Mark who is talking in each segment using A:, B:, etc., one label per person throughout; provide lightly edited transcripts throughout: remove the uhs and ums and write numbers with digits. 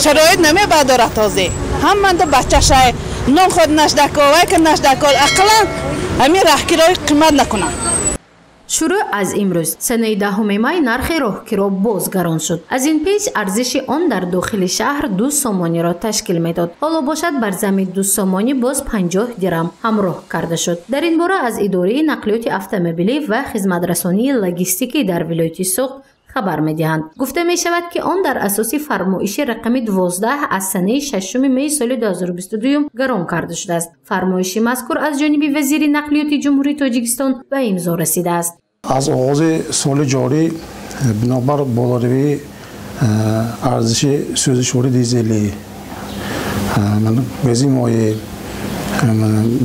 A: شرایط نمیبرداره تازه هم من دو بچه شای نون خود نشدکو و که نشدکو اقلا همین راهگیرای قیمت نکنن.
B: شروع از امروز سنه 10 مای نرخ راهگیرا باز گران شد. از این پیش ارزش آن در داخل شهر 2 سامانی را تشکیل میداد. حالا باشد بر زمین 2 سامانی باز 50 درم همراه کرده شد. در این باره از اداره نقلیات اتومبیلی و خدمترسانی لوجستیکی در ولایت سوخت خبر می‌دهند. گفته می شود که آن در اساس فرمایش رقم 12 از سنه 6 می سال 2022 گران کرده شده است. فرمایش مذکور از جانب وزیر نقلیات جمهوری تاجیکستان به امضا رسیده است.
C: از آغاز سال جاری بنابر بالاروی ارزش سوزشوار دیزلی بزی مایه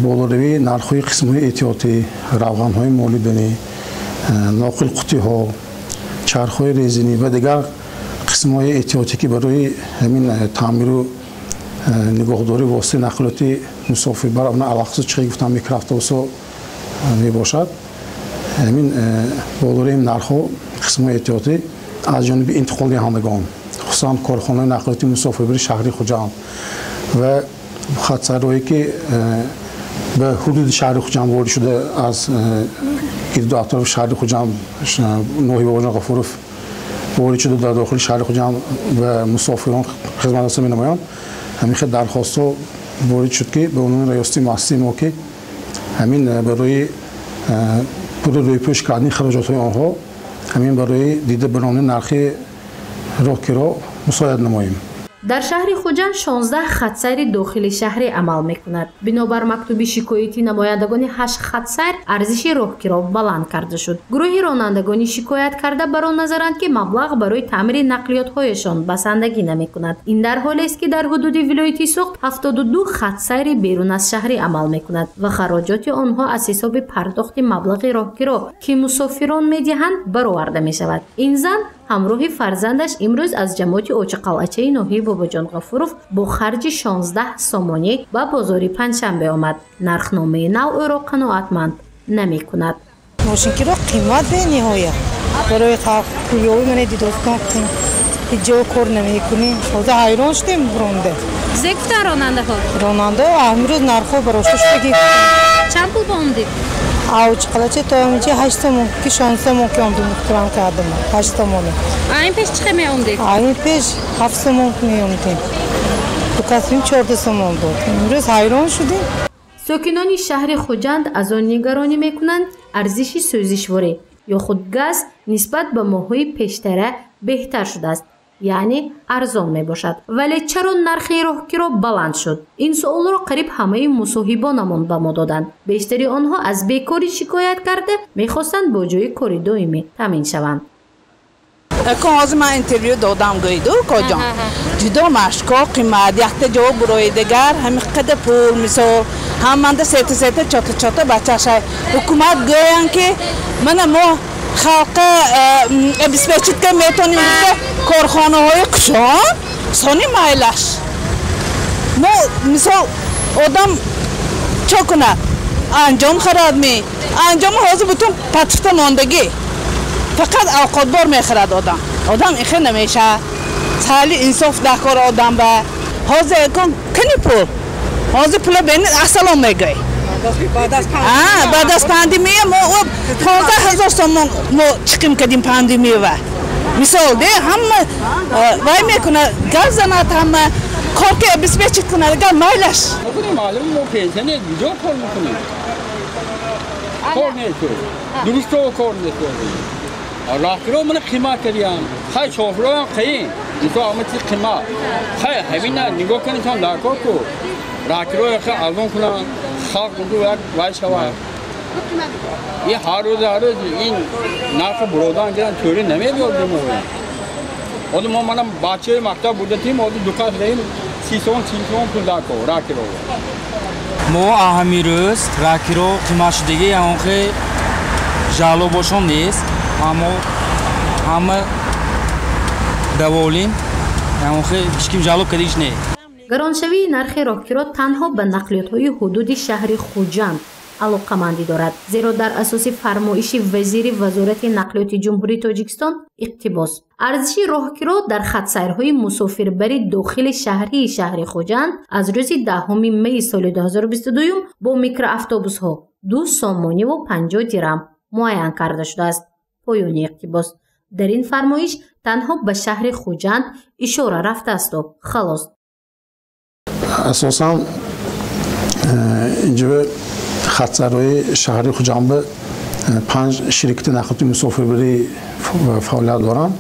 C: بالاروی نرخ‌های قسم‌های احتیاطی، روغن‌های مولدنی، ناقل قطعه‌ها، چرخ‌های رزینی و دیگر قسم‌های احتیاطی که برای همین تعمیر و نگهداری واسطه نقلیات مسافر بر اون علاقه چه گفتم میکرواتوسا میباشد. همین بالاروی نرخ‌ها قسم‌های احتیاطی از جانب انتقال دهندگان خصوصا کارخانه نقلیات مسافربری شهری خوجند و خط‌سرایی که به حدود شهر خوجند وارد شده از گرد و اطراف شهر خوجند ناحیه باجان غفورف وارد شده در داخل شهر خوجند و مسافران خدمت رسانی می‌نمایند. همین درخواست‌ها وارد شد که به عنوان ریاستی مؤسسه ما که همین برای روی پوش کردن خراجات‌های آنها همین برای دیده برنامه نرخ راهگیرا مساعد نماییم.
B: در شهر خوجند 16 خط‌سیر داخلی شهری عمل می‌کند. بنابر مکتوب شکایتی نمایندگان 8 خط‌سیر ارزش راهگیرا بلند کرده شد. گروه رانندگان شکایت کرده بر آن نظرند که مبلغ برای تعمیر نقلیات‌هایشان بسندگی نمی‌کند. این در حالی است که در حدود ولایت سوخت 72 خط‌سیر بیرون از شهری عمل می‌کند و خراجات آنها از حساب پرداخت مبلغ راهگیرا که مسافران می‌دهند برآورده می‌شود. این زن همراه فرزندش امروز از جماعت اوچ قلعه ناحیه باباجان غفورف با خرج 16 سامانی به بازار پنجشنبه آمد. نرخنامه نو او را قناعتمند نمی کند.
D: ماشین که را قیمت به نهایت برای خویاوی من دیداستان هیچ کار نمی کنیم. خود حیران شدیم برانده.
B: زگفتن راننده ها؟
D: راننده امروز نرخ براشتش بگید.
B: چند پول باندید؟
D: اوچ قلعه تا اینجا 8 سامان که 16 سامان که آمدیم مخترم کردم 8 سامانه.
B: این پیش چه می آمدید؟
D: این پیش 7 سامان می آمدیم. تو کسیم 14 سامان بود. امروز حیران شدیم.
B: ساکنان شهر خوجند از آن نگرانی میکنند ارزش سوزشواری یا خود گاز نسبت به ماه‌های پیشتر بهتر شده است. یعنی ارزان می باشد. ولی چرا نرخ راهگیرا بلند شد؟ این سوال را قریب همه مصاحبانمان به ما دادند. بیشتری آنها از بیکاری شکایت کرده میخواستند با جای کاری دائمی تامین شوند.
A: از من اینترویو دادم گویدو کجا دیدم اشکا قیمت یک جواب برای دیگر همین قدر پول مثال هم من ده سیت چاته بچه شای حکومت گویان که من ما خلق بسپیچید که میتونیم کارخانه های کشان سانی مایلش ما مثال آدم چه کنه انجام خرد می انجام حاضر بتون پتفت ماندگی فقط اوقات بار میخرد آدم ایخه نمیشه سالی انصاف دکار آدم به حاضر کن کنی پول حاضر پول بینید اصلا میگه بعد از پاندمی ما 15,000 تومان ما چکیم کردیم پاندمی و مثال ده همه وای میکنه گاز زنات همه کار که بسپیچ کنه دیگر مایلش
E: معلوم ما پنسیونی کجا کار میکنیم کار نمیکنیم درست رو کار نمیکنیم راهگیرا من قیمت کردیم خیلی شوفران قیم اینجا آمد قیمت خیلی همین نگاه کنید هم دکار کو راهگیرا خیلی ارزان کنن خاک اونجا وای شود این هر روز این نرخ برودان گیرن توری نمیبیاردیم آدم ما منم بچه مکتب بودیم آدم دکان دهیم 30 پول دکار راهگیرا
F: ما اهمیروز راهگیرا قیمت شدگی آنخه جالب باشون نیست اما همه دوالیم آنخه هیچکیم جالب کدیش نه
B: گرانشوی نرخ راهگیرا تنها به نقلیات‌های حدود شهر خوجند алоқамандӣ дорад, зеро дар асоси фармоиши вазири вазорати нақлиёти ҷумҳурии Тоҷикистон иқтибос арзиши роҳгиро дар хатсайрҳои мусофирбари дохили шаҳрии шаҳри Хоҷанд аз рӯзи 10 майи соли 2022 бо микроавтобусҳо 2 сомониву 50 дирам муайян карда шудааст. поёни иқтибос. дар ин фармоиш танҳо ба шаҳри Хоҷанд ишора рафтаасту халос.
C: اساساً اینجا خطرهای شهری خوجنبه 5 شرکت نقلیه مسافربری فعالیت دارن.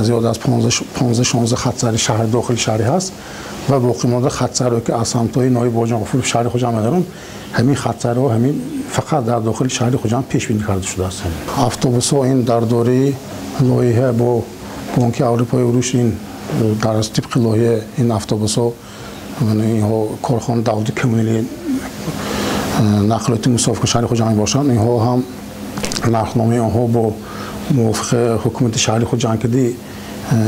C: زیاد از 15-16 خطر شهر داخل شهری هست و باقی مانده خطرهایی که از سمت‌های نایب باجن‌غفور شهر خوجند دارن. همین خطرها همین فقط در داخل شهر خوجند پیش بینی کرده شده است. اتوبوس‌ها این در دوره لایحه با بانک اروپایی روش این در طبق لایحه این اتوبوس‌ها اینها کارخانه دولتی کمونیلی نقلیات مسافر شهر خوجند باشند. اینها هم نقلنامه آنها با موافق حکومت شهر خوجند که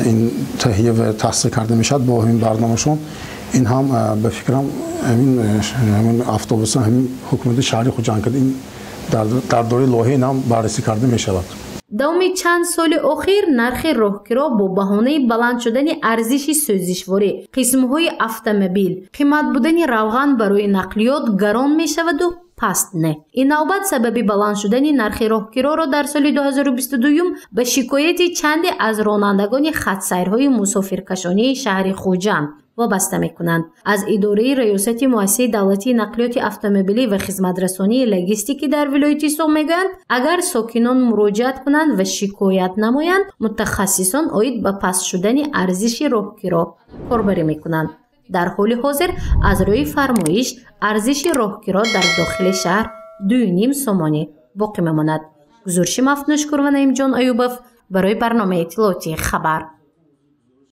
C: این تهیه و تصدیق کرده میشد با این برنامه‌شون این هم به فکرم همین اتوبوس همین حکومت شهر خوجند که این در دوره لایحه هم بررسی کرده میشود.
B: давоми чанд соли охир нархи роҳгиро бо баҳонаи баланд шудани арзиши сӯзишворӣ қисмҳои автомобил қимат будани равған барои нақлиёт гарон мешаваду паст не. ин навбат сабаби баланд шудани нархи роҳгироро дар соли 2022 ба шикояти чанде аз ронандагони хатсайрҳои мусофиркашонии шаҳри Хоҷанд вобаста мекунанд. аз идораи раёсати муассисаи давлатии нақлиёти автомобилӣ ва хизматрасонии логистикӣ дар вилояти Суғ мегӯянд, агар сокинон муроҷиат кунанд ва шикоят намоянд, мутахассисон оид ба паст шудани арзиши роҳгиро корбарӣ мекунанд. дар ҳоли ҳозир аз рӯи фармоиш арзиши роҳгиро дар дохили шаҳр 2.5 сомонӣ боқӣ мемонад. гузориши Мафнӯшкур ва Наимҷон Аюбов барои барномаи иттилоотии Хабар.